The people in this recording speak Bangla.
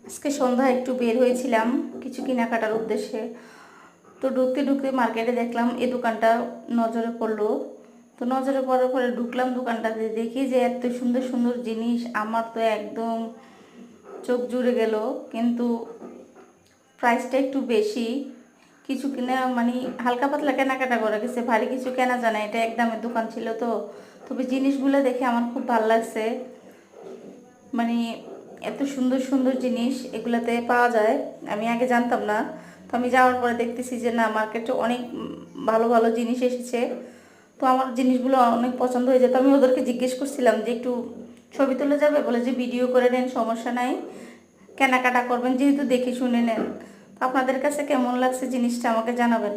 আজকে সন্ধ্যায় একটু বের হয়েছিলাম কিছু কেনাকাটার উদ্দেশ্যে। তো ঢুকতে ঢুকতে মার্কেটে দেখলাম এই দোকানটা নজরে পড়লো। তো নজরে পড়ার পরে ঢুকলাম দোকানটাতে, দেখি যে এত সুন্দর সুন্দর জিনিস, আমার তো একদম চোখ জুড়ে গেল। কিন্তু প্রাইসটা একটু বেশি। কিছু কিনা মানে হালকা পাতলা কেনাকাটা করা গেছে, ভারী কিছু কেনা যায় না, এটা একদমের দোকান ছিল তো। তবে জিনিসগুলো দেখে আমার খুব ভালো লাগছে। মানে এত সুন্দর সুন্দর জিনিস এগুলাতে পাওয়া যায়, আমি আগে জানতাম না। তো আমি যাওয়ার পরে দেখতেছি যে না, মার্কেটে অনেক ভালো ভালো জিনিস এসেছে। তো আমার জিনিসগুলো অনেক পছন্দ হয়ে যেত। আমি ওদেরকে জিজ্ঞেস করছিলাম যে একটু ছবি তুলে যাবে, বলে যে ভিডিও করে নেন, সমস্যা নাই, কেনাকাটা করবেন যেহেতু, দেখে শুনে নেন। তো আপনাদের কাছে কেমন লাগছে জিনিসটা আমাকে জানাবেন।